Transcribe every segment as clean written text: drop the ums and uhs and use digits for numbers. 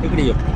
નીકળી જાઓ.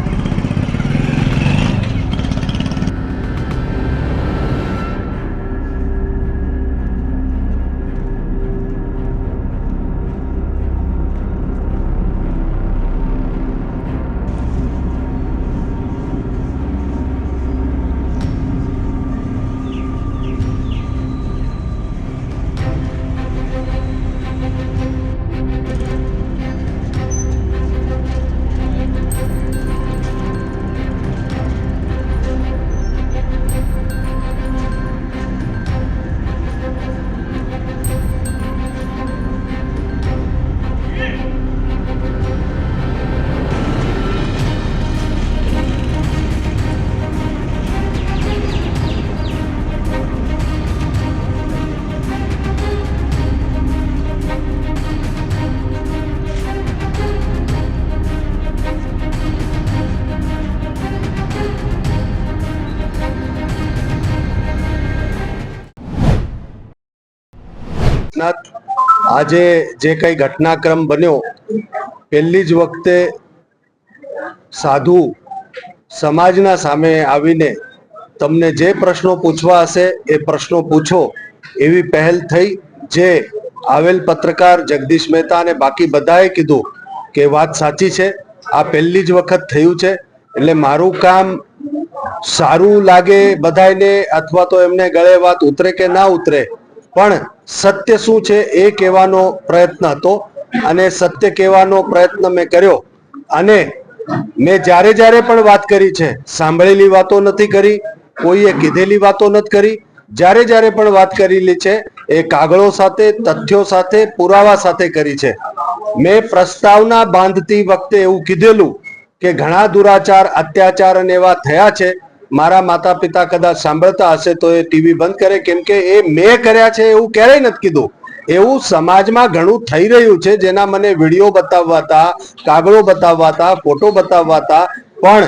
આજે જે કઈ ઘટનાક્રમ બન્યો, પહેલી જ વખતે સાધુ સમાજના સામે આવીને તમને જે પ્રશ્નો પૂછવા હશે એ પ્રશ્નો પૂછો એવી પહેલ થઈ. જે આવેલ પત્રકાર જગદીશ મહેતા અને બાકી બધાએ કીધું કે વાત સાચી છે, આ પહેલી જ વખત થયું છે. એટલે મારું કામ સારું લાગે બધાને અથવા તો એમને ગળે વાત ઉતરે કે ના ઉતરે, પણ સત્ય શું છે એ કહેવાનો પ્રયત્ન હતો અને સત્ય કહેવાનો પ્રયત્ન મેં કર્યો. અને મેં જ્યારે જ્યારે પણ વાત કરી છે, સાંભળેલી વાતો નથી કરી, કોઈએ કીધેલી વાતો નથી કરી. જ્યારે જ્યારે પણ વાત કરેલી છે એ કાગળો સાથે, તથ્યો સાથે, પુરાવા સાથે કરી છે. મેં પ્રસ્તાવના બાંધતી વખતે એવું કીધેલું કે ઘણા દુરાચાર, અત્યાચાર અને એવા થયા છે. મારા માતા પિતા કદાચ સાંભળતા હશે તો એ ટીવી બંધ કરે, કેમ કે એ મેં કર્યા છે એવું ક્યારેય નથી કીધું. એવું સમાજમાં ઘણું થઈ રહ્યું છે, જેના મને વિડીયો બતાવવા હતા, કાગળો બતાવવા હતા, ફોટો બતાવવા હતા, પણ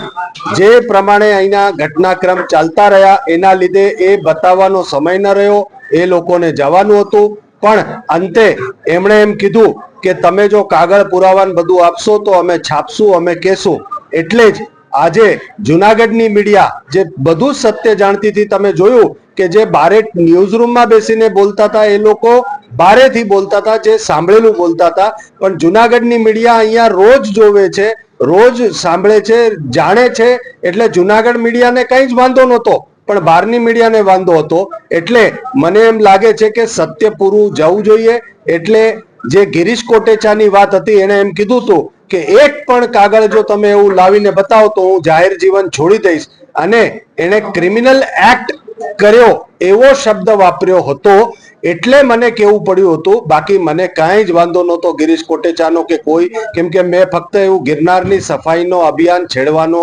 જે પ્રમાણે અહીંના ઘટનાક્રમ ચાલતા રહ્યા એના લીધે એ બતાવવાનો સમય ન રહ્યો. એ લોકોને જવાનું હતું, પણ અંતે એમણે એમ કીધું કે તમે જો કાગળ પુરાવાને બધું આપશો તો અમે છાપશું, અમે કહેશું. એટલે જ આજે જુનાગઢની મીડિયા જે બધું સત્ય જાણતી હતી, તમે જોયું કે જે બારે ન્યૂઝરૂમમાં બેસીને બોલતા હતા એ લોકો બારેથી બોલતા હતા, જે સાંભળેલું બોલતા હતા. પણ જુનાગઢની મીડિયા અહીંયા રોજ જોવે છે, રોજ સાંભળે છે, જાણે છે. એટલે જુનાગઢ મીડિયાને કંઈ જ વાંધો નહોતો, પણ બહારની મીડિયાને વાંધો હતો. એટલે મને એમ લાગે છે કે સત્ય પૂરું જવું જોઈએ. એટલે જે ગિરીશ કોટેચાની વાત હતી, એને એમ કીધું હતું કે એક પણ કાગળ જો તમે એવું લાવીને બતાવો તો હું જાહેર જીવન છોડી દઈશ. અને એને ક્રિમિનલ એક્ટ કર્યો એવો શબ્દ વાપર્યો હતો. એટલે મને કેવું પડ્યું હતું, બાકી મને કાંઈ જ વાંધો નહોતો ગિરીશ કોટેચાનો કે કોઈ, કેમ કે મેં ફક્ત એવું ગિરનારની સફાઈનો અભિયાન છેડવાનો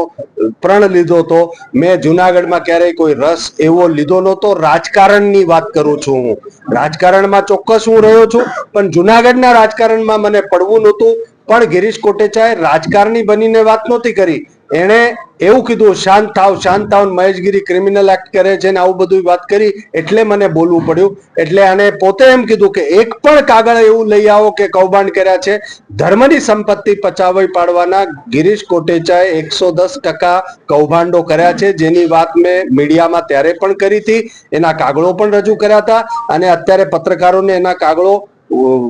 પ્રણ લીધો હતો. મેં જુનાગઢમાં ક્યારેય કોઈ રસ એવો લીધો નહોતો. રાજકારણની વાત કરું છું હું, રાજકારણમાં ચોક્કસ હું રહ્યો છું, પણ જુનાગઢના રાજકારણમાં મને પડવું નહોતું. પણ ગિરીશ કોટેચાએ રાજકારણી બનીને વાત નહોતી કરી. એણે એવું કીધું શાંત થાવ, શાંત થાવ, મહેશગીરી ક્રિમિનલ એક્ટ કરે છે ને આવું બધું વાત કરી. એટલે મને બોલવું પડ્યું. એટલે આને પોતે એમ કીધું કે એક પણ કાગળ એવું લઈ આવો કે કૌભાંડ કર્યા છે. ધર્મની સંપત્તિ પચાવી પાડવાના ગિરીશ કોટેચાએ 110% કૌભાંડો કર્યા છે, જેની વાત મેં મીડિયામાં ત્યારે પણ કરી હતી, એના કાગળો પણ રજૂ કર્યા હતા. અને અત્યારે પત્રકારોને એના કાગળો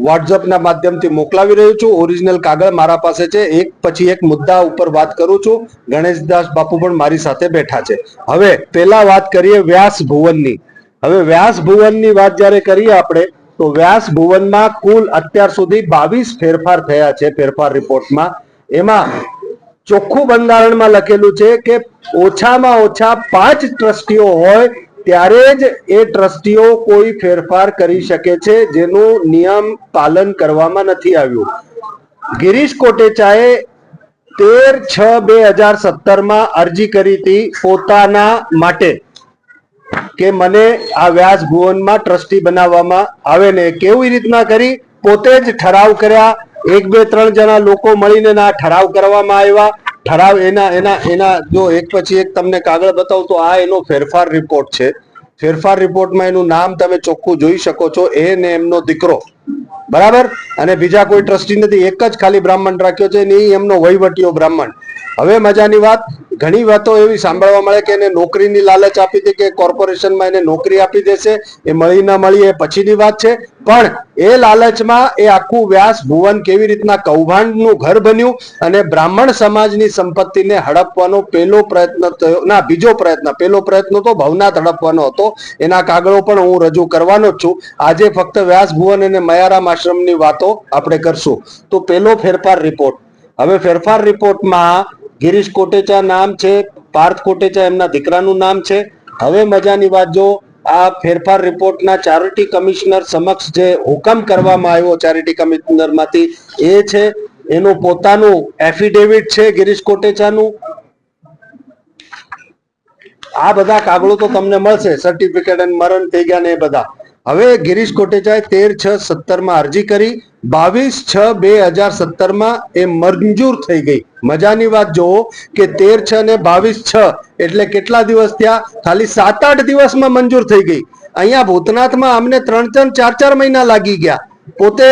વોટ્સઅપના માધ્યમથી મોકલાવી રહ્યો છું. ઓરિજિનલ કાગળ મારા પાસે છે. એક પછી એક મુદ્દા ઉપર વાત કરું છું. ગણેશદાસ બાપુ પણ મારી સાથે બેઠા છે. હવે પેલા વાત કરીએ વ્યાસ ભુવનની. હવે વ્યાસ ભુવનની વાત જ્યારે કરીએ આપણે, તો વ્યાસ ભુવનમાં કુલ અત્યાર સુધી 22 ફેરફાર થયા છે. ફેરફાર રિપોર્ટમાં એમાં ચોખ્ખું બંધારણમાં લખેલું છે કે ઓછામાં ઓછા 5 ટ્રસ્ટીઓ હોય ત્યારે જ એ ટ્રસ્ટીઓ કોઈ ફેરફાર કરી શકે છે, જેનું નિયમ પાલન કરવામાં નથી આવ્યું. ગિરીશ કોટેચાએ 13/6/2017 અરજી કરી હતી પોતાના માટે કે મને આ વ્યાસ ભુવનમાં ટ્રસ્ટી બનાવવામાં આવે. ને કેવી રીતના કરી, પોતે જ ઠરાવ કર્યા, એક બે ત્રણ જણા લોકો મળીને ના ઠરાવ કરવામાં આવ્યા. ઠરાવ એના જો એક પછી એક તમને કાગળ બતાવું તો આ એનો ફેરફાર રિપોર્ટ છે. ફેરફાર રિપોર્ટમાં એનું નામ તમે ચોખ્ખું જોઈ શકો છો, એ ને એમનો દીકરો, બરાબર. અને બીજા કોઈ ટ્રસ્ટી નથી, એક જ ખાલી બ્રાહ્મણ રાખ્યો છે ને એ એમનો વહીવટીયો બ્રાહ્મણ. હવે મજાની વાત, ઘણી વાતો એવી સાંભળવા મળે કે એને નોકરીની લાલચ આપી હતી કે કોર્પોરેશનમાં એને નોકરી આપી દેશે. એ મળી ન મળી એ પછીની વાત છે, પણ એ લાલચમાં એ આખું વ્યાસ ભુવન કેવી રીતના કૌભાંડનું ઘર બન્યું અને બ્રાહ્મણ સમાજની સંપત્તિને હડપવાનો પહેલો પ્રયત્ન થયો, ના બીજો પ્રયત્ન, પહેલો પ્રયત્ન તો ભવનાથ હડપવાનો હતો. એના કાગળો પણ હું રજૂ કરવાનો જ છું. આજે ફક્ત વ્યાસ ભુવન અને મયારામ આશ્રમની વાતો આપણે કરશું. તો પેલો ફેરફાર રિપોર્ટ. હવે ફેરફાર રિપોર્ટમાં ગિરીશ કોટેચા નામ છે, પાર્થ કોટેચા એમના દીકરાનું નામ છે. હવે મજાની વાત, જો આ ફેરફાર રિપોર્ટના ચેરિટી કમિશનર સમક્ષ જે હુકમ કરવામાં આવ્યો ચેરિટી કમિશનરમાંથી, એ છે એનું પોતાનું એફિડેવિટ છે ગિરીશ કોટેચાનું. આ બધા કાગળો તો તમને મળશે, સર્ટિફિકેટ અને મરણ થઈ ગયા ને એ બધા. હવે ગિરીશ કોટેચાએ 13/6/17 માં અરજી કરી, 22/6/2017 માં એ મંજૂર થઈ ગઈ. મજાની વાત જોવો કે 13/6 ને 22/6 એટલે કેટલા દિવસ થયા? ખાલી 7-8 દિવસમાં મંજૂર થઈ ગઈ. અહીંયા ભૂતનાથમાં અમને 3-4 મહિના લાગી ગયા. પોતે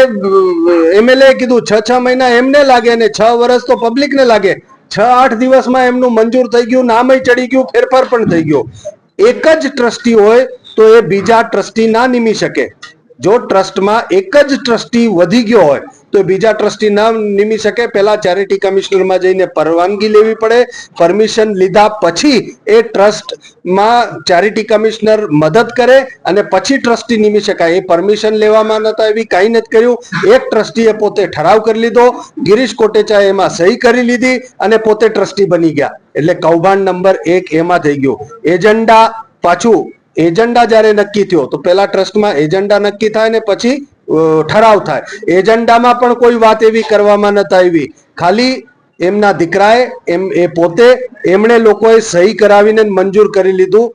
એમએલએ કીધું 6 મહિના એમને લાગે ને 6 વર્ષ તો પબ્લિકને લાગે. 6-8 દિવસમાં એમનું મંજૂર થઈ ગયું, નામય ચડી ગયું, ફેરફાર પણ થઈ ગયો. એક જ ટ્રસ્ટી હોય તો એ બીજા ટ્રસ્ટી ના નિમી શકે. જો ટ્રસ્ટમાં એક જ ટ્રસ્ટી વધી ગયો હોય તો બીજા ટ્રસ્ટી ના નિમી શકે. પહેલા ચેરિટી કમિશનરમાં જઈને પરવાનગી લેવી પડે. પરમિશન લીધા પછી એ ટ્રસ્ટમાં ચેરિટી કમિશનર મદદ કરે અને પછી ટ્રસ્ટી નિમી શકાય. એ પરમિશન લેવામાં નતા, એવી કાંઈ નથી કર્યું. એક ટ્રસ્ટીએ પોતે ઠરાવ કરી લીધો, ગિરીશ કોટેચાએ એમાં સહી કરી લીધી અને પોતે ટ્રસ્ટી બની ગયા. એટલે કૌભાંડ નંબર 1 એમાં થઈ ગયું. એજન્ડા, પાછું એજન્ડા જ્યારે નક્કી થયો તો પેલા ટ્રસ્ટમાં એજન્ડા નક્કી થાય ને પછી ઠરાવ થાય. એજન્ડામાં પણ કોઈ વાત એવી કરવામાં નતા આવી. ખાલી એમના દીકરાએ એ પોતે એમણે લોકોએ સહી કરાવીને મંજૂર કરી લીધું.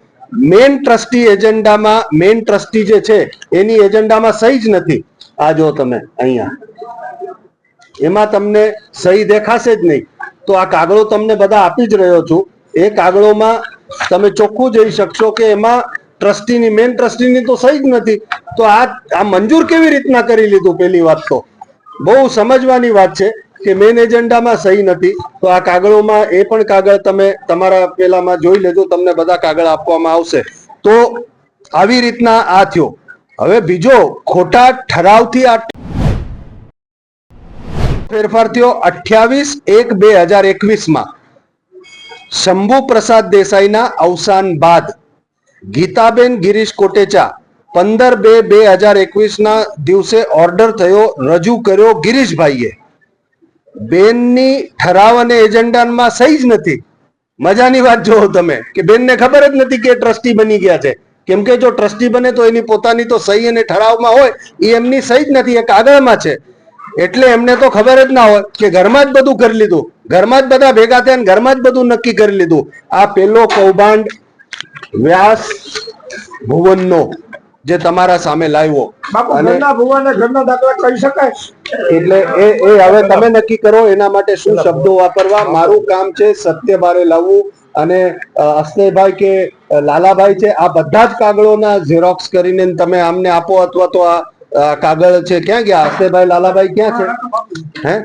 મેઇન ટ્રસ્ટી એજન્ડામાં, મેઇન ટ્રસ્ટી જે છે એની એજન્ડામાં સહી જ નથી. આ જો તમે અહીંયા એમાં તમને સહી દેખાશે જ નહીં. તો આ કાગળો તમને બધા આપી જ રહ્યો છું. એ કાગળોમાં તમે ચોખ્ખું જોઈ શકશો કે એમાં ટ્રસ્ટીની, મેઇન ટ્રસ્ટીની તો સહી જ નથી. તો આ મંજૂર કેવી રીતના કરી લીધું? પહેલી વાત તો બહુ સમજવાની વાત છે કે મેઇન એજન્ડામાં સહી નથી. તો આ કાગળોમાં એ પણ કાગળ તમે તમારા પેલામાં જોઈ લેજો, તમને બધા કાગળ આપવામાં આવશે. તો આવી રીતના આ થયો. હવે બીજો ખોટા ઠરાવથી આ ફેરફાર થયો 28/1/2021 માં શંભુ પ્રસાદ દેસાઈના અવસાન બાદ ગીતાબેન ગિરીશ કોટેચા 15/2/2021 ના દિવસે ઓર્ડર થયો, રજૂ કર્યો ગિરીશભાઈએ. બેનની ઠરાવ અને એજન્ડામાં સહી જ નથી. મજાની વાત જોવો તમે કે બેનને ખબર જ નથી કે ટ્રસ્ટી બની ગયા છે. કેમ કે જો ટ્રસ્ટી બને તો એની પોતાની તો સહી અને ઠરાવમાં હોય, એ એમની સહી જ નથી, એ કાગળમાં છે. એટલે એમને તો ખબર જ ના હોય કે ઘરમાં જ બધું કરી લીધું, ઘરમાં જ બધા ભેગા થયા ને ઘરમાં જ બધું નક્કી કરી લીધું. આ પેલો કૌભાંડ વ્યાસ ભુવનનો જે તમારા સામે લાવ્યો. એટલે એ હવે તમે નક્કી કરો એના માટે શું શબ્દો વાપરવા. મારું કામ છે સત્ય બારે લાવવું. અને અસ્તેભાઈ કે લાલાભાઈ છે, આ બધા જ કાગળોના ઝેરોક્સ કરીને તમે આમને આપો, અથવા તો આ કાગળ છે ક્યાં ગયા? અસ્તેભાઈ, લાલાભાઈ ક્યાં છે? હે,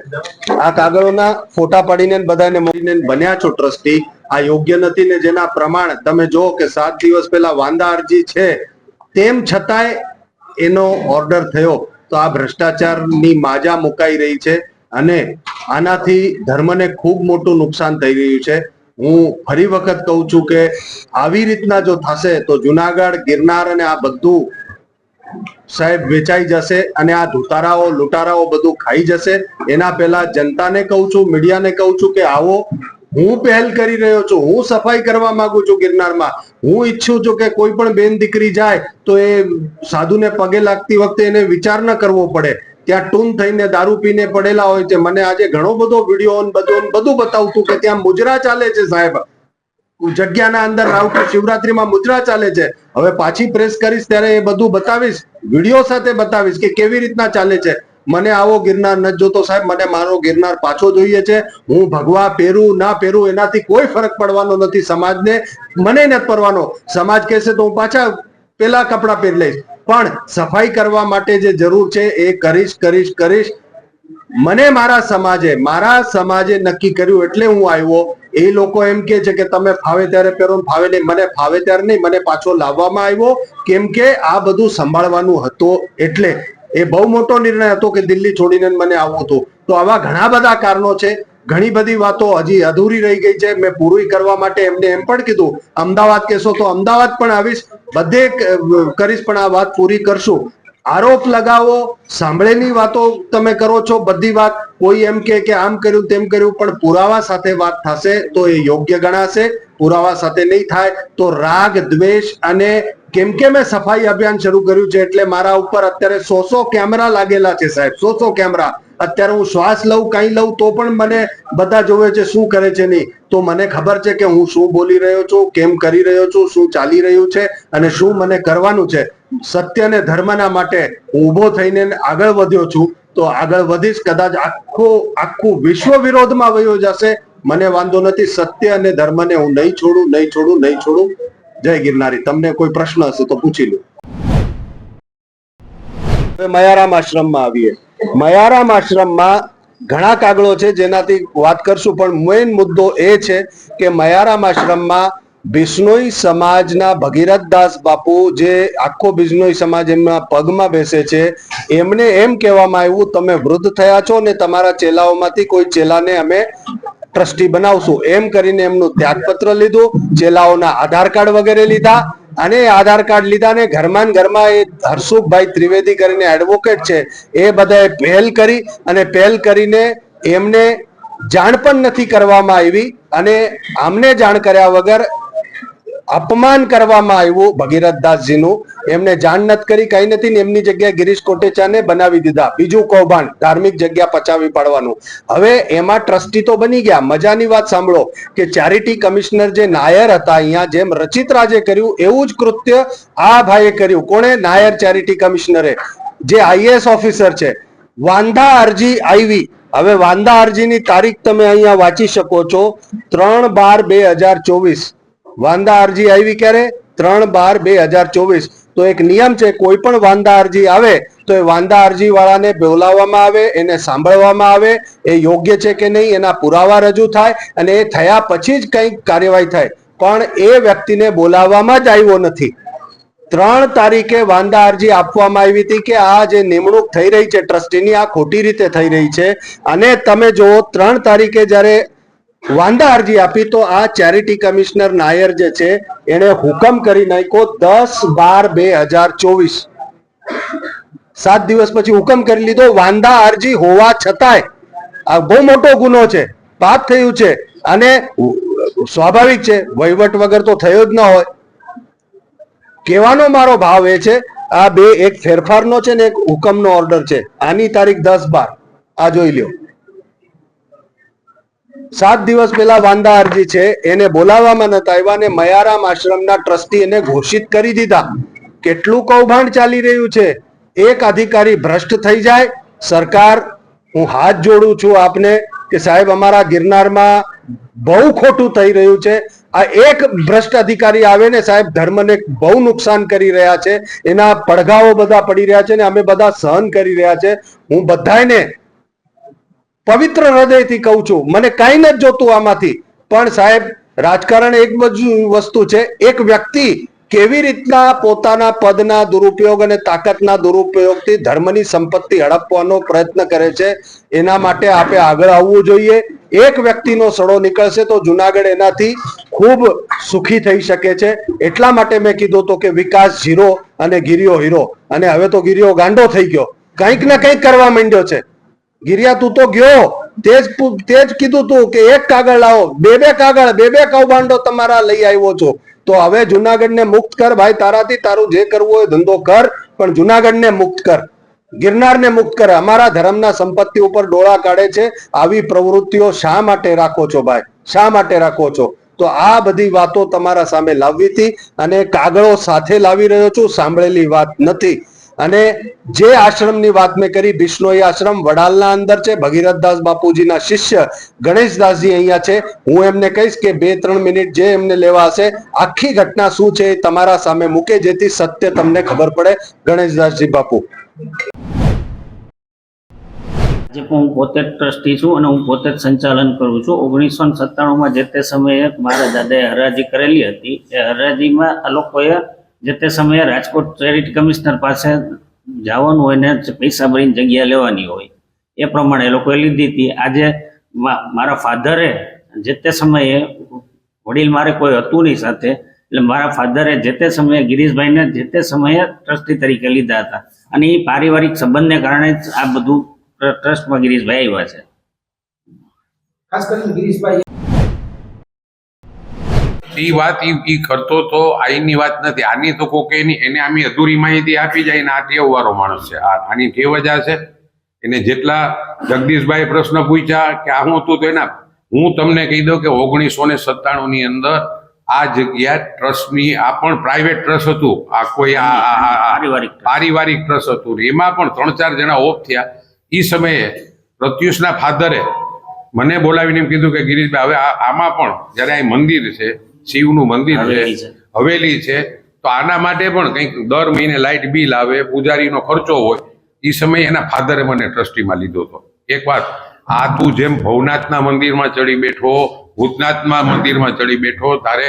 આ કાગળોના ફોટા પાડીને બધાને મળીને બન્યા છો ટ્રસ્ટી. આ યોગ્ય નથી ને જેના પ્રમાણ તમે જો કે 7 દિવસ પહેલા વાંધા અરજી છે, તેમ છતાંય એનો ઓર્ડર થયો. તો આ ભ્રષ્ટાચારની માજા મુકાઈ રહી છે અને આનાથી ધર્મને ખૂબ મોટું નુકસાન થઈ રહ્યું છે. હું ફરી વખત કહું છું કે આવી રીતના જો થશે તો જુનાગઢ, ગિરનાર અને આ બધું સાહેબ વેચાઈ જશે અને આ ધુતારાઓ, લૂંટારાઓ બધું ખાઈ જશે. એના પહેલા જનતાને કહું છું, મીડિયાને કહું છું કે આવો, હું પહેલ કરી રહ્યો છું, હું સફાઈ કરવા માંગુ છું ગિરનારમાં. હું ઈચ્છું છું કે કોઈ પણ બેન દીકરી જાય તો એ સાધુને પગે લાગતી વખતે એને વિચાર ન કરવો પડે. ત્યાં ટૂન થઈને દારૂ પીને પડેલા હોય છે. મને આજે ઘણો બધો વિડીયો બધું બતાવતું કે ત્યાં મુજરા ચાલે છે સાહેબ, જગ્યાના અંદર રાવટી શિવરાત્રીમાં મુજરા ચાલે છે. હવે પાછી પ્રેસ કરીશ ત્યારે એ બધું બતાવીશ, વિડીયો સાથે બતાવીશ કે કેવી રીતના ચાલે છે. મને આવો ગિરનાર નથી જોતો સાહેબ, મને મારો ગિરનાર પાછો જોઈએ છે. હું ભગવા પહેરું ના પહેરું એનાથી કોઈ ફરક પડવાનો નથી સમાજને, મને નથી પડવાનો. સમાજ કહેશે તો હું પાછા પેલા કપડા પહેરી લઈશ, પણ સફાઈ કરવા માટે જે જરૂર છે એ કરીશ. મને મારા સમાજે નક્કી કર્યું એટલે હું આવ્યો. એ લોકો એમ કે છે કે તમે ફાવે ત્યારે પહેરો, ફાવે નહીં. મને ફાવે ત્યારે નહીં, મને પાછો લાવવામાં આવ્યો કેમ કે આ બધું સંભાળવાનું હતું. એટલે એ બહુ મોટો નિર્ણય હતો કે દિલ્હી છોડીને મને આવવું હતું. તો આવા ઘણા બધા કારણો છે. ઘણી બધી વાતો હજી અધૂરી રહી ગઈ છે, મેં પૂરી કરવા માટે એમને એમ પણ કીધું અમદાવાદ કહેશો તો અમદાવાદ પણ આવીશ, બધે કરીશ, પણ આ વાત પૂરી કરશું. આરોપ લગાવો, સાંભળેલી વાતો તમે કરો છો, બધી વાત કોઈ એમ કે આમ કર્યું તેમ કર્યું, પણ પુરાવા સાથે વાત થશે તો એ યોગ્ય ગણાશે. પુરાવા સાથે નહીં થાય તો રાગ દ્વેષ, અને કેમ કે મેં સફાઈ અભિયાન શરૂ કર્યું છે એટલે મારા ઉપર અત્યારે 100 કેમેરા લાગેલા છે સાહેબ, 100 કેમેરા. અત્યારે હું શ્વાસ લઉં, કઈ લઉં તો પણ મને બધા જોવે છે શું કરે છે નહીં. તો મને ખબર છે કે હું શું બોલી રહ્યો છું, કેમ કરી રહ્યો છું, શું ચાલી રહ્યું છે અને શું મને કરવાનું છે. સત્ય અને ધર્મના માટે હું ઊભો થઈને આગળ વધ્યો છું, તો આગળ વધીશ. કદાચ આખું વિશ્વ વિરોધમાં વયો જશે, મને વાંધો નથી. સત્ય અને ધર્મને હું નહીં છોડું. જય ગિરનારી. તમને કોઈ પ્રશ્ન હશે તો પૂછી લો. હવે મયારામ આશ્રમમાં આવીએ. મયારામ આશ્રમમાં ઘણા કાગળો છે જેનાથી વાત કરશું, પણ મેઇન મુદ્દો એ છે કે મયારામ આશ્રમમાં બિશ્નોઈ સમાજના ભગીરથદાસ બાપુ, જે આખો બિશ્નોઈ સમાજ એમના પગમાં બેસે છે, એમને એમ કહેવામાં આવ્યું તમે વૃદ્ધ થયા છો ને તમારા ચેલાઓમાંથી કોઈ ચેલાને અમે ટ્રસ્ટી બનાવશું. એમ કરીને એમનું ત્યાગપત્ર લીધું, ચેલાઓના આધાર કાર્ડ વગેરે લીધા, અને આધાર કાર્ડ લીધા ને ઘરમાં એ હરસુખભાઈ ત્રિવેદી કરીને એડવોકેટ છે, એ બધાએ પહેલ કરીને એમને જાણ પણ નથી કરવામાં આવી, અને આમને જાણ કર્યા વગર અપમાન કરવામાં આવ્યું ભગીરથદાસજીનું. એમને જાણ નથી કરી, કઈ નથી ને એમની જગ્યાએ ગિરીશ કોટેચાને બનાવી દીધા. બીજું કૌભાંડ, ધાર્મિક જગ્યા પચાવી પાડવાનું. હવે એમાં ટ્રસ્ટી તો બની ગયા. મજાની વાત સાંભળો કે ચેરિટી કમિશનર જે નાયર હતા અહીંયા, જેમ રચિત રાજે કર્યું એવું જ કૃત્ય આ ભાઈએ કર્યું. કોણે? નાયર ચેરિટી કમિશનરે, જે આઈએએસ ઓફિસર છે. વાંધા અરજી આવી. હવે વાંધા અરજીની તારીખ તમે અહીંયા વાંચી શકો છો, 3/12/2024. વાંધા અરજી આવી ક્યારે? 3/12/2024. તો એક નિયમ છે, કોઈ પણ વાંધા અરજી આવે તો એ વાંધા અરજી વાળાને બોલાવવામાં આવે, એને સાંભળવામાં આવે, એ યોગ્ય છે કે નહીં એના પુરાવા રજૂ થાય, અને એ થયા પછી જ કંઈક કાર્યવાહી થાય. પણ એ વ્યક્તિને બોલાવવામાં જ આવ્યો નથી. 3 તારીખે વાંધા અરજી આપવામાં આવી હતી કે આ જે નિમણૂક થઈ રહી છે ટ્રસ્ટીની, આ ખોટી રીતે થઈ રહી છે. અને તમે જુઓ 3 તારીખે જ્યારે વાંધા અરજી આપી તો આ ચેરિટી કમિશનર નાયર જે છે એને હુકમ કરી નાખ્યો 10/12/2024. 7 દિવસ પછી હુકમ કરી લીધો. વાંધા અરજી હોવા છતાંય આ બહુ મોટો ગુનો છે, પાપ થયું છે, અને સ્વાભાવિક છે, વહીવટ વગર તો થયો જ ન હોય. કહેવાનો મારો ભાવ એ છે, આ બે, એક ફેરફારનો છે ને એક હુકમનો ઓર્ડર છે. આની તારીખ 10/12 આ જોઈ લ્યો. 7 દિવસ પહેલા વાંધા અરજી છે, એને બોલાવવામાં નતા આવ્યા, અને મયારામ આશ્રમના ટ્રસ્ટી એને ઘોષિત કરી દીધા. કેટલું કૌભાંડ ચાલી રહ્યું છે. એક અધિકારી ભ્રષ્ટ થઈ જાય, સરકાર, હું હાથ જોડું છું આપને કે સાહેબ અમારા ગિરનારમાં બહુ ખોટું થઈ રહ્યું છે. આ એક ભ્રષ્ટ અધિકારી આવે ને સાહેબ, ધર્મને બહુ નુકસાન કરી રહ્યા છે, એના પડઘાઓ બધા પડી રહ્યા છે ને અમે બધા સહન કરી રહ્યા છે. હું બધાને પવિત્ર હૃદયથી કહું છું, મને કઈ નથી જોતું આમાંથી, પણ સાહેબ રાજકારણ એક વસ્તુ છે. એક વ્યક્તિ કેવી રીતના પોતાના પદના દુરુપયોગ અને તાકાતના દુરુપયોગથી ધર્મની સંપત્તિ હડપવાનો પ્રયત્ન કરે છે, એના માટે આપણે આગળ આવવું જોઈએ. એક વ્યક્તિનો સડો નીકળશે તો જુનાગઢ એનાથી ખૂબ સુખી થઈ શકે છે. એટલા માટે મેં કીધું તો કે વિકાસ 0 અને ગિરિયો હીરો. અને હવે તો ગિરિયો ગાંડો થઈ ગયો, કંઈક ને કંઈક કરવા માંડ્યો છે. ગિરિયા તું તો ગયો, તે જ કીધું તું કે એક કાગળ લાવો, બે કાગળ, બે કૌભાંડો તમારા લઈ આવ્યો છો. તો હવે જુનાગઢને મુક્ત કર ભાઈ, તારાથી તારું જે કરવું હોય ધંધો કર, પણ જુનાગઢને મુક્ત કર, ગિરનારને મુક્ત કરે. અમારા ધર્મના સંપત્તિ ઉપર ડોળા કાઢે છે. આવી પ્રવૃત્તિઓ શા માટે રાખો છો ભાઈ? શા માટે રાખો છો? તો આ બધી વાતો તમારા સામે લાવવી હતી, અને કાગળો સાથે લાવી રહ્યો છું, સાંભળેલી વાત નથી. અને જે આશ્રમની વાત મેં કરી, બિશ્નોઈ આશ્રમ વડાલના અંદર છે. ભગીરથદાસ બાપુજીના શિષ્ય ગણેશદાસજી અહીંયા છે. હું એમને કહીશ કે 2-3 મિનિટ જે એમને લેવા હશે, આખી ઘટના શું છે એ તમારા સામે મૂકે, જેથી સત્ય તમને ખબર પડે. ગણેશદાસજી બાપુ. આજે હું પોતે જ ટ્રસ્ટી છું અને હું પોતે જ સંચાલન કરું છું. 1997માં જે તે સમયે મારા દાદાએ હરાજી કરેલી હતી. એ હરાજીમાં આ લોકોએ જે તે સમયે રાજકોટ ચેરિટી કમિશનર પાસે જવાનું હોય ને પૈસા ભરીને જગ્યા લેવાની હોય, એ પ્રમાણે એ લોકોએ લીધી હતી. આજે મારા ફાધરે જે તે સમયે, વડીલ મારે કોઈ હતું નહીં સાથે, એટલે મારા ફાધરે જે તે સમયે ગિરીશભાઈને જે તે સમયે ટ્રસ્ટી તરીકે લીધા હતા. અને એ પારિવારિક સંબંધને કારણે જ આ બધું ટ્રસ્ટમાં ગિરીશભાઈ આવ્યા છે. ખાસ કરીને ગિરીશભાઈ એ વાત ઈ કરતો તો આઈની વાત નથી. આની તો કોકે એને આમી અધૂરી માહિતી આપી જાય ને આ ટેવવાળો માણસ છે. આની ટેવ જ આ છે. એને જેટલા જગદીશભાઈ પ્રશ્ન પૂછ્યા કે આ હું હતું તો એના હું તમને કહી દઉં કે 1997ની અંદર આ જગ્યા ટ્રસ્ટની, આ પણ પ્રાઇવેટ ટ્રસ્ટ હતું, આ કોઈ પારિવારિક ટ્રસ્ટ હતું. એમાં પણ 3-4 જણા ઓફ થયા. એ સમયે પ્રત્યુષના ફાધરે મને બોલાવીને એમ કીધું કે ગિરીશભાઈ, હવે આમાં પણ જયારે આ મંદિર છે, શિવનું મંદિર છે, હવેલી છે, તો આના માટે પણ કંઈક દર મહિને લાઇટ બિલ આવે, પૂજારીનો ખર્ચો હોય. એ સમયે એના ફાધરે મને ટ્રસ્ટીમાં લીધો હતો. એક વાત, આ તું જેમ ભવનાથના મંદિરમાં ચડી બેઠો, ભૂતનાથના મંદિરમાં ચડી બેઠો, તારે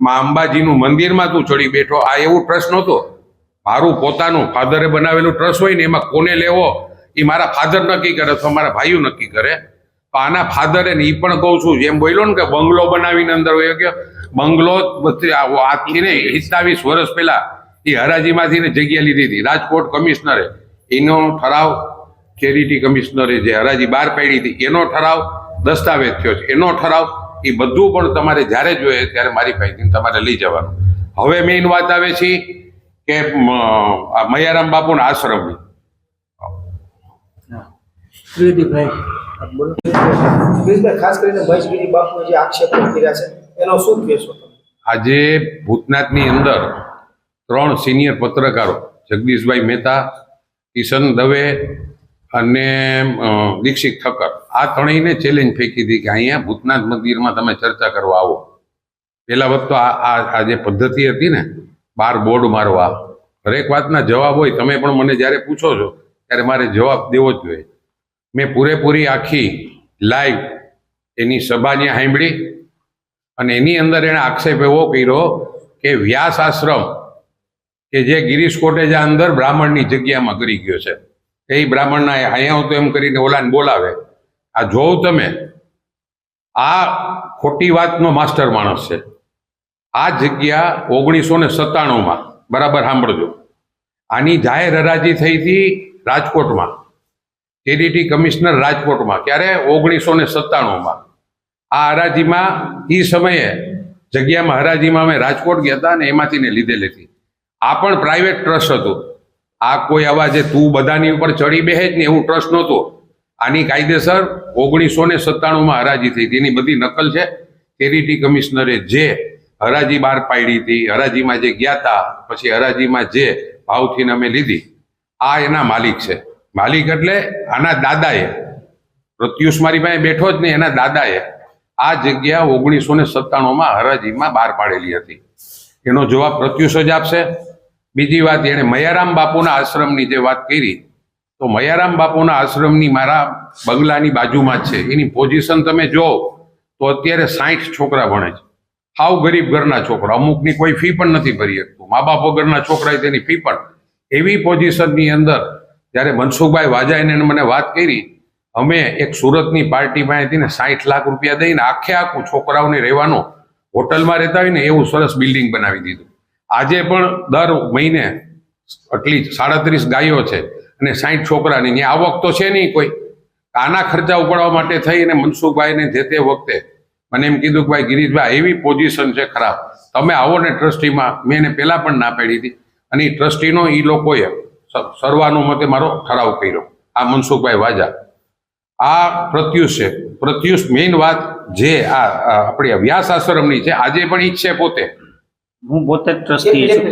માં અંબાજીનું મંદિરમાં તું ચડી બેઠો, આ એવું ટ્રસ્ટ નહોતો. મારું પોતાનું ફાધરે બનાવેલું ટ્રસ્ટ હોય ને એમાં કોને લેવો એ મારા ફાધર નક્કી કરે અથવા મારા ભાઈઓ નક્કી કરે. તો આના ફાધરે ને એ પણ કહું છું, જેમ બોલ્યો ને કે બંગલો બનાવીને અંદર હોય, કે બંગલો આજથી ને 27 વર્ષ પહેલા એ હરાજીમાંથી ને જગ્યા લીધી હતી. રાજકોટ કમિશનરે એનો ઠરાવ, ચેરિટી કમિશનરે જે હરાજી બહાર પાડી હતી એનો ઠરાવ દસ્તાવેજ થયો છે. એનો ઠરાવ એ બધું પણ તમારે જ્યારે જોઈએ ત્યારે મારી પાસેથી તમારે લઈ જવાનું. હવે મેઇન વાત આવે છે કે મયારામ બાપુના આશ્રમની. ગિરીશભાઈ, ખાસ કરીને મહેશગીરી બાપુએ જે આક્ષેપો કર્યા છે એનો શું કહેશો તમે? આજે ભૂતનાથની અંદર 3 સિનિયર પત્રકારો, જગદીશભાઈ મહેતા, કિશન દવે અને દીક્ષિત ઠક્કર, આ ત્રણેયને ચેલેન્જ ફેંકી હતી કે અહીંયા ભૂતનાથ મંદિરમાં તમે ચર્ચા કરવા આવો. પહેલા વખત તો આ જે પદ્ધતિ હતી ને, 12 બોર્ડ મારવા, દરેક વાતના જવાબ હોય. તમે પણ મને જ્યારે પૂછો છો ત્યારે મારે જવાબ દેવો જ જોઈએ. મેં પૂરેપૂરી આખી લાઈવ એની સભાને સાંભળી અને એની અંદર એણે આક્ષેપ એવો કર્યો કે વ્યાસ આશ્રમ કે જે ગિરીશ કોટેજા અંદર બ્રાહ્મણની જગ્યામાં કરી ગયો છે, એ બ્રાહ્મણના અહીંયા હું તો એમ કરીને ઓલાને બોલાવે. આ જોઉં તમે, આ ખોટી વાતનો માસ્ટર માણસ છે. આ જગ્યા 1997માં, બરાબર સાંભળજો, આની જાહેર હરાજી થઈ હતી રાજકોટમાં, ચેરિટી કમિશનર રાજકોટમાં. ક્યારે? 1997માં. આ હરાજીમાં એ સમયે જગ્યામાં હરાજીમાં અમે રાજકોટ ગયા હતા અને એમાંથી ને લીધેલી હતી. આ પણ પ્રાઇવેટ ટ્રસ્ટ હતું. આ કોઈ આવા જે તું બધાની ઉપર ચડી બેસે જ ને એવું ટ્રસ્ટ નહોતું. આની કાયદેસર 1997માં હરાજી થઈ હતી. એની બધી નકલ છે. ચેરિટી કમિશનરે જે હરાજી બહાર પાડી હતી, હરાજીમાં જે ગયા હતા, પછી હરાજીમાં જે ભાવથી અમે લીધી, આ એના માલિક છે. માલિક એટલે આના દાદાએ, પ્રત્યુષ મારી પાસે બેઠો જ નહીં, એના દાદાએ આ જગ્યા 1997માં હરાજીમાં બહાર પાડેલી હતી. એનો જવાબ પ્રત્યુષ જ આપશે. બીજી વાત, એણે મયારામ બાપુના આશ્રમની જે વાત કરી, તો મયારામ બાપુના આશ્રમની મારા બંગલાની બાજુમાં જ છે. એની પોઝિશન તમે જો તો અત્યારે 60 છોકરા ભણે છે. હાવ ગરીબ ઘરના છોકરા, અમુકની કોઈ ફી પણ નથી ભરી શકતું. મા બાપ વગરના છોકરા, તેની ફી પણ એવી પોઝિશનની અંદર. જ્યારે મનસુખભાઈ વાજાઈને મને વાત કરી, અમે એક સુરતની પાર્ટી પાસેથી ને 60 લાખ રૂપિયા દઈને આખું છોકરાઓને રહેવાનું, હોટલમાં રહેતા હોય ને એવું સરસ બિલ્ડિંગ બનાવી દીધું. આજે પણ દર મહિને આટલી 37 ગાયો છે અને 60 છોકરાની ત્યાં આવક તો છે નહીં કોઈ. આના ખર્ચા ઉપાડવા માટે થઈ અને મનસુખભાઈને જે તે વખતે મને એમ કીધું કે ભાઈ ગિરીશભાઈ, એવી પોઝિશન છે ખરાબ, તમે આવો ને ટ્રસ્ટીમાં. મેં એને પહેલાં પણ ના પાડી હતી અને એ ટ્રસ્ટીનો એ લોકોએ સર્વાનુમતે મારો ઠરાવ કર્યો. આ મનસુખભાઈ વાજા, આ પ્રત્યુષ છે. પ્રત્યુષ મેઇન વાત જે આ આપણી વ્યાસ આશ્રમની છે, આજે પણ ઈ છે પોતે. હું પોતે જ ટ્રસ્ટી છું.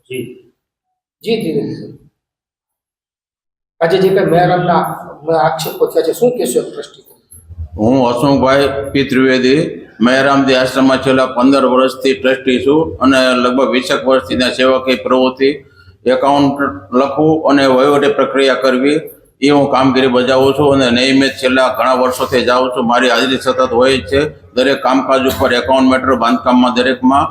જી જી ધીરે ધીરે આજે જે કઈ મેયરના આક્ષેપો થયા છે શું કહેશો ટ્રસ્ટી? હું હસમુખભાઈ પી ત્રિવેદી મહેરામદી આશ્રમમાં છેલ્લા 15 વર્ષથી ટ્રસ્ટી છું અને લગભગ 20 વર્ષથી ત્યાં સેવાકીય પ્રવૃત્તિ એકાઉન્ટ લખવું અને વહીવટી પ્રક્રિયા કરવી એ હું કામગીરી બજાવું છું અને નિયમિત છેલ્લા ઘણા વર્ષોથી જાઉં છું. મારી હાજરી સતત હોય જ છે દરેક કામકાજ ઉપર, એકાઉન્ટ મેટર, બાંધકામમાં, દરેકમાં.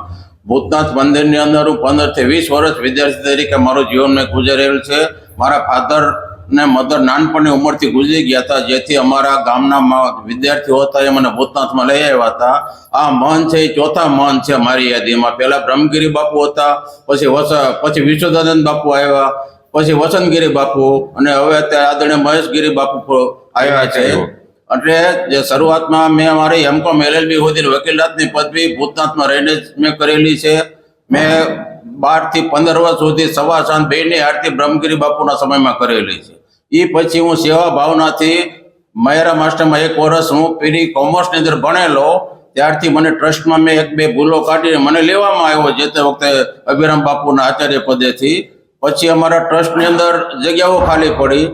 ભૂતનાથ મંદિરની અંદર હું 15 થી 20 વર્ષ વિદ્યાર્થી તરીકે મારું જીવન મેં ગુજારેલ છે. મારા ફાધર અને મધર નાનપણની ઉંમરથી ગુજરી ગયા હતા, જેથી અમારા ગામના વિદ્યાર્થીઓ હતા એ મને ભૂતનાથમાં લઈ આવ્યા હતા. આ મહંત છે એ ચોથા મહંત છે મારી યાદીમાં. પહેલા બ્રહ્મગીરી બાપુ હતા, પછી વિશ્વદાનંદ બાપુ આવ્યા, પછી વસંતગીરી બાપુ, અને હવે અત્યારે આદરણીય મહેશગીરી બાપુ આવ્યા છે. એટલે જે શરૂઆતમાં મેં મારી એમકોમ LLB સુધી વકીલાતની પદવી ભૂતનાથમાં રહીને જ મેં કરેલી છે. મેં 12 થી 15 વર્ષ સુધી સવા સાંજ બેની આરતી બ્રહ્મગીરી બાપુના સમયમાં કરેલી છે. એ પછી હું સેવા ભાવનાથી મહેરામ આશ્રમમાં 1 વર્ષ હું પેલી કોમર્સની અંદર ભણેલો. ત્યારથી મને ટ્રસ્ટમાં મેં 1-2 ભૂલો કાઢીને મને લેવામાં આવ્યો જે તે વખતે અભિરામ બાપુના આચાર્ય પદેથી. પછી અમારા ટ્રસ્ટની અંદર જગ્યાઓ ખાલી પડી.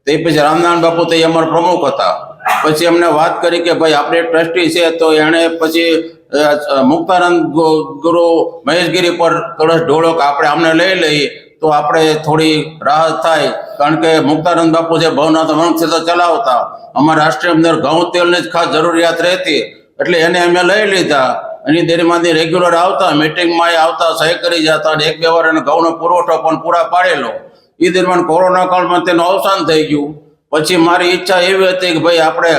તે પછી રામનારાયણ બાપુ તે અમારા પ્રમુખ હતા. પછી એમને વાત કરી કે ભાઈ આપણે ટ્રસ્ટી છે, તો એણે પછી મુક્તાનંદ ગુરુ મહેશગીરી પર કળશ ઢોળો કે આપણે આમને લઈ લઈએ તો આપણે થોડી રાહત થાય. કારણ કે મુક્તાનંદ બાપુ જે ભવનાથ વંશ ચલાવતા, અમારા રાષ્ટ્રીય અંદર ઘઉં તેલની જ ખાસ જરૂરિયાત રહેતી, એટલે એને અમે લઈ લીધા. એની દેરીમાંથી રેગ્યુલર આવતા, મિટિંગમાં આવતા, સહી કરી જતા, અને 1-2 વાર એને ઘઉંનો પુરવઠો પણ પૂરા પાડેલો. એ દરમિયાન કોરોના કાળમાં તેનું અવસાન થઈ ગયું. પછી મારી ઈચ્છા એવી હતી કે ભાઈ આપણે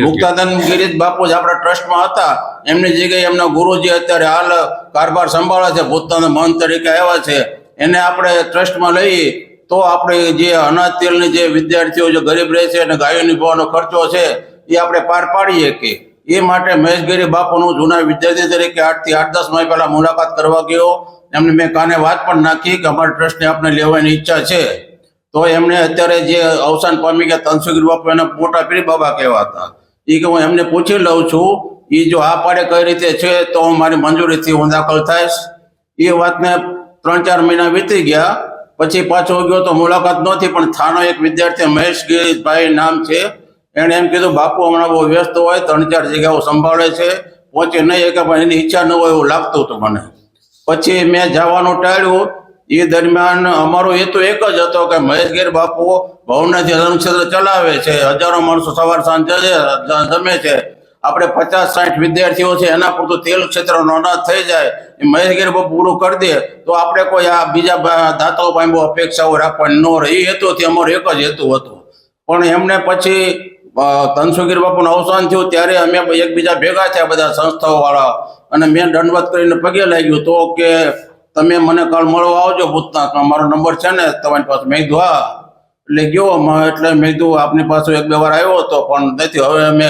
મુક્તાનંદ ગિરીશ બાપુ જ આપણા ટ્રસ્ટમાં હતા, એમની જગ્યાએ એમના ગુરુજી અત્યારે હાલ કારભાર સંભાળે છે, ભૂતનાથ મહંત તરીકે આવ્યા છે, એને આપણે ટ્રસ્ટમાં લઈએ તો આપણે જે અનાજ તેલની જે વિદ્યાર્થીઓ જે ગરીબ રહે છે અને ગાયોની ભવાનો ખર્ચો છે એ આપણે પાર પાડીએ કે. એ માટે મહેશગીરી બાપુનું જૂના વિદ્યાર્થી તરીકે 8 થી 8-10 માસ પહેલા મુલાકાત કરવા ગયો. એમને મેં કાને વાત પણ નાખી કે અમારા ટ્રસ્ટને આપણે લેવાની ઈચ્છા છે. તો એમને અત્યારે જે અવસાન પામી ગયા તનસુગીરી બાપુ એના મોટા પીર બાબા કહેવાતા. એ કે હું એમને પૂછી લઉં છું, એ જો આ પાડે કઈ રીતે છે તો હું મારી મંજૂરીથી હું દાખલ થઈશ. એ વાતને 3-4 મહિના વીતી ગયા. પછી પાછો ગયો તો મુલાકાત નહોતી, પણ થાનો એક વિદ્યાર્થી મહેશગીરીભાઈ નામ છે, એણે એમ કીધું બાપુ હમણાં બહુ વ્યસ્ત હોય, 3-4 જગ્યાઓ સંભાળે છે, પહોંચી નહીં કે પણ એની ઈચ્છા ન હોય એવું લાગતું હતું મને. પછી મેં જવાનું ટાળ્યું. એ દરમિયાન અમારો હેતુ એક જ હતો કે મહેશગીરી બાપુ ભવનાથથી ધર્મક્ષેત્ર ચલાવે છે, હજારો માણસો સવાર સાંજ જમે છે, આપણે 50-60 વિદ્યાર્થીઓ છે, એના પૂરતું તેલ ક્ષેત્રનો અનાજ થઈ જાય, એ મહેશગીરી બાપુ પૂરું કરી દે તો આપણે કોઈ આ બીજા દાતાઓ પાસે બહુ અપેક્ષાઓ રાખવાની ન રહે. એ હેતુથી અમારો એક જ હેતુ હતો. પણ એમને પછી તનસુગીરી બાપુનું અવસાન થયું ત્યારે અમે એકબીજા ભેગા થયા બધા સંસ્થાઓવાળા, અને મેં દંડવત કરીને પગે લાગ્યું તો કે તમે મને કાલ મળવા આવજો ભૂતનાથમાં, મારો નંબર છે ને તમારી પાસે. મેં કીધું હા. એટલે ગયો. એટલે મેં કીધું આપની પાસે 1-2 વાર આવ્યો હતો પણ નથી. હવે અમે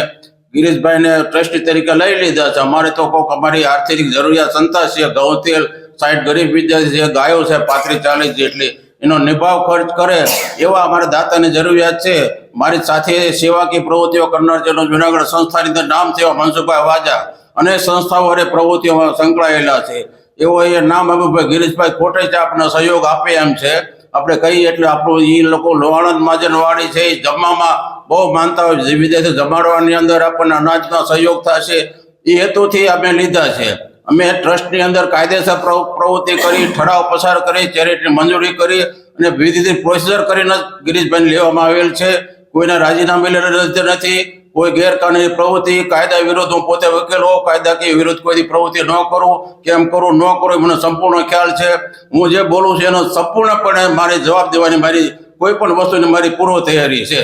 ગિરીશભાઈને ટ્રસ્ટી તરીકે લઈ લીધા છે. અમારે તો કોઈક અમારી આર્થિક જરૂરિયાત સંતાશે, ઘઉં તેલ 60 ગરીબ વિદ્યાર્થી છે, ગાયો છે 35-40 જેટલી, એનો નિભાવ ખર્ચ કરે એવા અમારા દાતાની જરૂરિયાત છે. મારી સાથે સેવાકીય પ્રવૃત્તિઓ કરનાર જેનો જુનાગઢ સંસ્થાની અંદર નામ છે મનસુખભાઈ વાજા, અને સંસ્થાઓ અને પ્રવૃત્તિઓમાં સંકળાયેલા છે. એવો એ નામ અભિભાઈ ગિરીશભાઈ કોટેચા આપણને સહયોગ આપે એમ છે. આપણે કહીએ એટલે આપણું એ લોકો લોહાણંદ મહાજનવાડી છે એ જમવામાં બહુ માનતા હોય, વિદેશી જમાડવાની અંદર આપણને અનાજનો સહયોગ થશે એ હેતુથી અમે લીધા છે. અમે ટ્રસ્ટની અંદર કાયદેસર પ્રવૃત્તિ કરી, ઠરાવ પસાર કરી, ચેરિટીની મંજૂરી કરી અને વિધિ પ્રોસિજર કરીને ગિરીશભાઈને લેવામાં આવેલ છે. કોઈને રાજીનામે લીધે નથી, કોઈ ગેરકાનૂની પ્રવૃત્તિ, કાયદા વિરુદ્ધ હું પોતે વકીલ હોઉં, કાયદાકીય વિરુદ્ધ કોઈ પ્રવૃત્તિ ન કરું, કેમ કરું ન કરું મને સંપૂર્ણ ખ્યાલ છે. હું જે બોલું છું એનો સંપૂર્ણપણે મારી જવાબ દેવાની મારી કોઈ પણ વસ્તુની મારી પૂર્વ તૈયારી છે.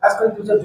ખાસ કરીને